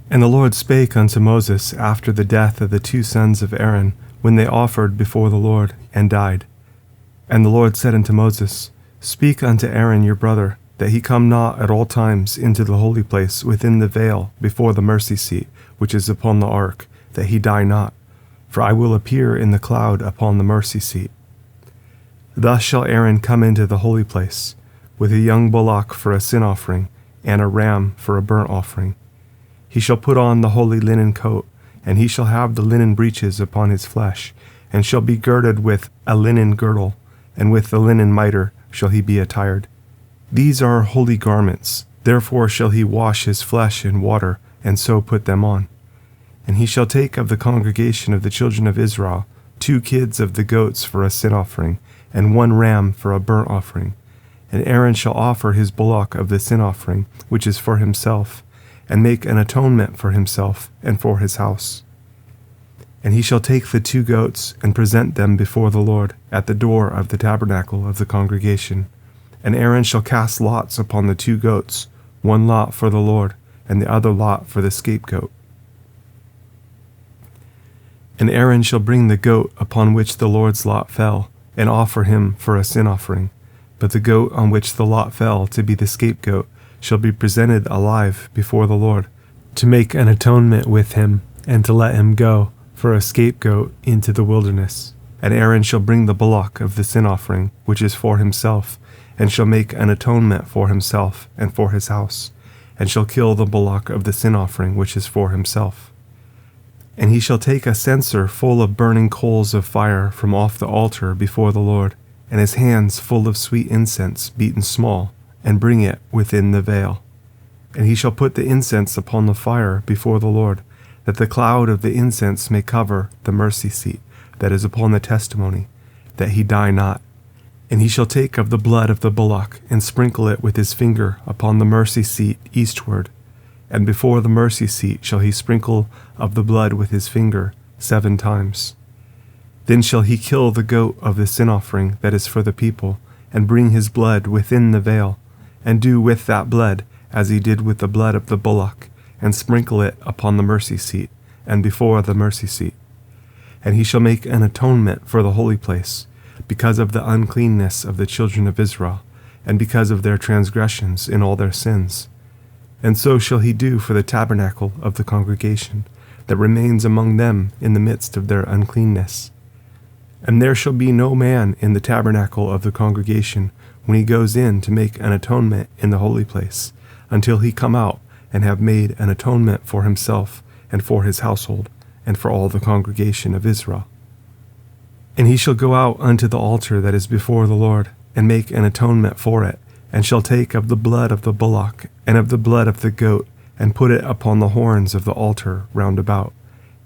And the Lord spake unto Moses after the death of the two sons of Aaron, when they offered before the Lord, and died. And the Lord said unto Moses, Speak unto Aaron your brother, that he come not at all times into the holy place within the veil before the mercy seat, which is upon the ark, that he die not. For I will appear in the cloud upon the mercy seat. Thus shall Aaron come into the holy place, with a young bullock for a sin offering, and a ram for a burnt offering. He shall put on the holy linen coat, and he shall have the linen breeches upon his flesh, and shall be girded with a linen girdle, and with the linen mitre shall he be attired. These are holy garments, therefore shall he wash his flesh in water, and so put them on. And he shall take of the congregation of the children of Israel 2 kids of the goats for a sin offering, and 1 ram for a burnt offering. And Aaron shall offer his bullock of the sin offering, which is for himself, and make an atonement for himself and for his house. And he shall take the 2 goats, and present them before the Lord at the door of the tabernacle of the congregation. And Aaron shall cast lots upon the 2 goats, 1 lot for the Lord, and the other lot for the scapegoat. And Aaron shall bring the goat upon which the Lord's lot fell, and offer him for a sin offering. But the goat on which the lot fell to be the scapegoat shall be presented alive before the Lord, to make an atonement with him, and to let him go for a scapegoat into the wilderness. And Aaron shall bring the bullock of the sin offering, which is for himself, and shall make an atonement for himself and for his house, and shall kill the bullock of the sin offering, which is for himself. And he shall take a censer full of burning coals of fire from off the altar before the Lord, and his hands full of sweet incense beaten small, and bring it within the veil. And he shall put the incense upon the fire before the Lord, that the cloud of the incense may cover the mercy seat that is upon the testimony, that he die not. And he shall take of the blood of the bullock, and sprinkle it with his finger upon the mercy seat eastward. And before the mercy seat shall he sprinkle of the blood with his finger 7 times. Then shall he kill the goat of the sin offering that is for the people, and bring his blood within the veil, and do with that blood as he did with the blood of the bullock, and sprinkle it upon the mercy seat, and before the mercy seat. And he shall make an atonement for the holy place, because of the uncleanness of the children of Israel, and because of their transgressions in all their sins. And so shall he do for the tabernacle of the congregation, that remains among them in the midst of their uncleanness. And there shall be no man in the tabernacle of the congregation when he goes in to make an atonement in the holy place, until he come out and have made an atonement for himself and for his household, and for all the congregation of Israel. And he shall go out unto the altar that is before the Lord, and make an atonement for it, and shall take of the blood of the bullock, and of the blood of the goat, and put it upon the horns of the altar round about.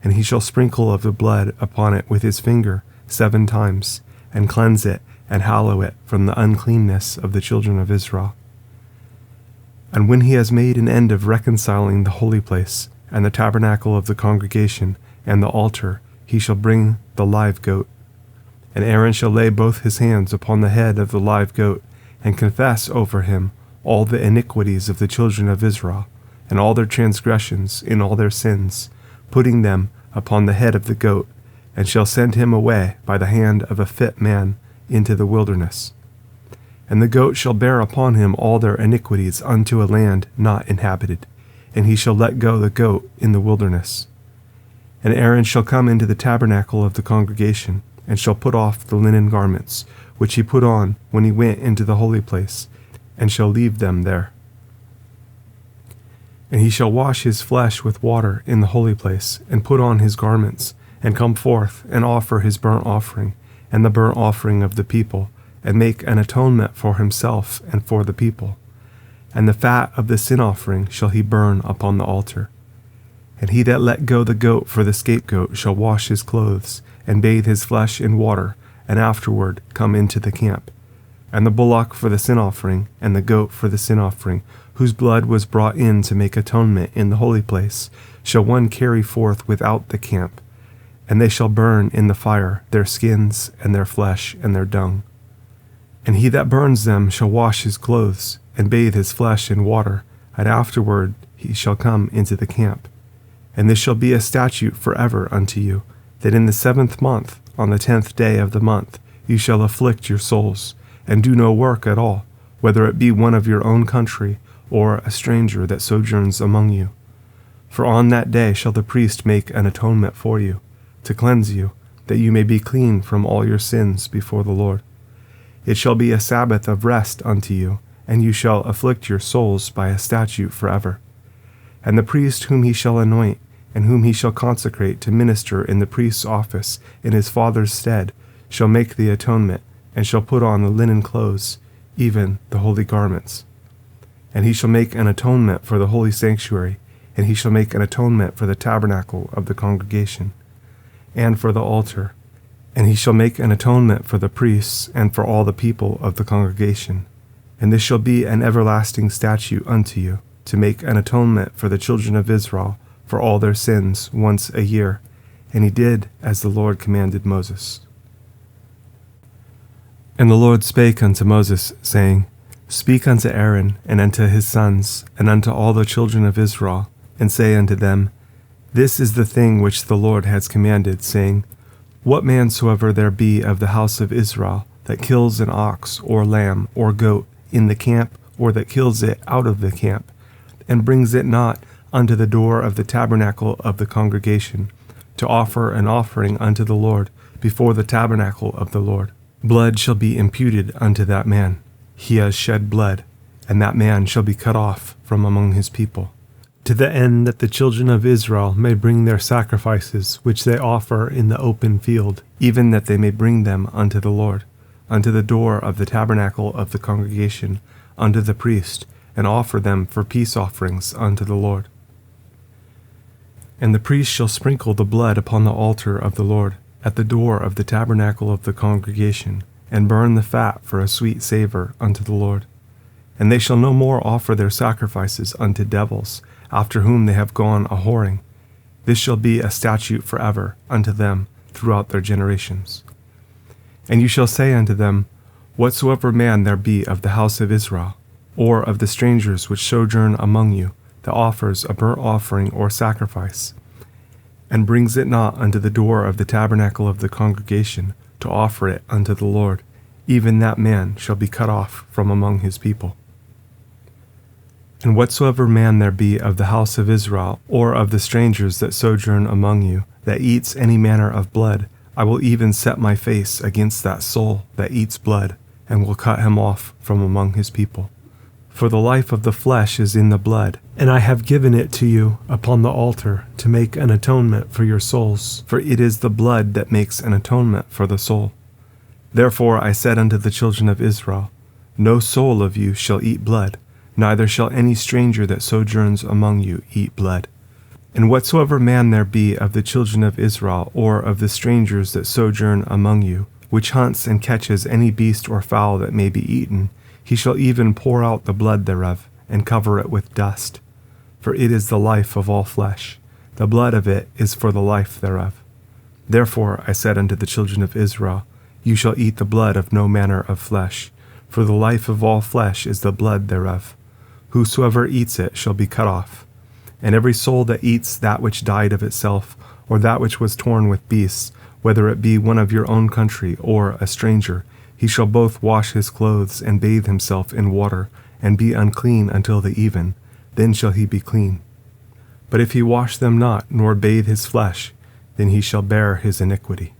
And he shall sprinkle of the blood upon it with his finger 7 times, and cleanse it, and hallow it from the uncleanness of the children of Israel. And when he has made an end of reconciling the holy place, and the tabernacle of the congregation, and the altar, he shall bring the live goat. And Aaron shall lay both his hands upon the head of the live goat, and confess over him all the iniquities of the children of Israel, and all their transgressions in all their sins, putting them upon the head of the goat, and shall send him away by the hand of a fit man into the wilderness. And the goat shall bear upon him all their iniquities unto a land not inhabited, and he shall let go the goat in the wilderness. And Aaron shall come into the tabernacle of the congregation, and shall put off the linen garments, which he put on when he went into the holy place, and shall leave them there. And he shall wash his flesh with water in the holy place, and put on his garments, and come forth, and offer his burnt offering, and the burnt offering of the people, and make an atonement for himself and for the people. And the fat of the sin offering shall he burn upon the altar. And he that let go the goat for the scapegoat shall wash his clothes, and bathe his flesh in water, and afterward come into the camp. And the bullock for the sin offering, and the goat for the sin offering, whose blood was brought in to make atonement in the holy place, shall one carry forth without the camp. And they shall burn in the fire their skins, and their flesh, and their dung. And he that burns them shall wash his clothes, and bathe his flesh in water, and afterward he shall come into the camp. And this shall be a statute forever unto you, that in the 7th month, on the 10th day of the month, you shall afflict your souls, and do no work at all, whether it be one of your own country, or a stranger that sojourns among you. For on that day shall the priest make an atonement for you, to cleanse you, that you may be clean from all your sins before the Lord. It shall be a Sabbath of rest unto you, and you shall afflict your souls by a statute forever. And the priest whom he shall anoint, and whom he shall consecrate to minister in the priest's office in his father's stead, shall make the atonement, and shall put on the linen clothes, even the holy garments. And he shall make an atonement for the holy sanctuary, and he shall make an atonement for the tabernacle of the congregation, and for the altar. And he shall make an atonement for the priests, and for all the people of the congregation. And this shall be an everlasting statute unto you, to make an atonement for the children of Israel for all their sins once a year. And he did as the Lord commanded Moses. And the Lord spake unto Moses, saying, Speak unto Aaron, and unto his sons, and unto all the children of Israel, and say unto them, This is the thing which the Lord has commanded, saying, What man soever there be of the house of Israel, that kills an ox, or lamb, or goat, in the camp, or that kills it out of the camp, and brings it not unto the door of the tabernacle of the congregation, to offer an offering unto the Lord before the tabernacle of the Lord, blood shall be imputed unto that man. He has shed blood, and that man shall be cut off from among his people, to the end that the children of Israel may bring their sacrifices which they offer in the open field, even that they may bring them unto the Lord, unto the door of the tabernacle of the congregation, unto the priest, and offer them for peace offerings unto the Lord. And the priest shall sprinkle the blood upon the altar of the Lord, at the door of the tabernacle of the congregation, and burn the fat for a sweet savor unto the Lord. And they shall no more offer their sacrifices unto devils, after whom they have gone a whoring. This shall be a statute forever unto them throughout their generations. And you shall say unto them, Whatsoever man there be of the house of Israel, or of the strangers which sojourn among you, that offers a burnt offering or sacrifice, and brings it not unto the door of the tabernacle of the congregation, to offer it unto the Lord, even that man shall be cut off from among his people. And whatsoever man there be of the house of Israel, or of the strangers that sojourn among you, that eats any manner of blood, I will even set my face against that soul that eats blood, and will cut him off from among his people. For the life of the flesh is in the blood, and I have given it to you upon the altar to make an atonement for your souls, for it is the blood that makes an atonement for the soul. Therefore I said unto the children of Israel, No soul of you shall eat blood, neither shall any stranger that sojourns among you eat blood. And whatsoever man there be of the children of Israel, or of the strangers that sojourn among you, which hunts and catches any beast or fowl that may be eaten, he shall even pour out the blood thereof, and cover it with dust. For it is the life of all flesh, the blood of it is for the life thereof. Therefore I said unto the children of Israel, You shall eat the blood of no manner of flesh, for the life of all flesh is the blood thereof. Whosoever eats it shall be cut off. And every soul that eats that which died of itself, or that which was torn with beasts, whether it be one of your own country or a stranger, he shall both wash his clothes and bathe himself in water, and be unclean until the even, then shall he be clean. But if he wash them not, nor bathe his flesh, then he shall bear his iniquity.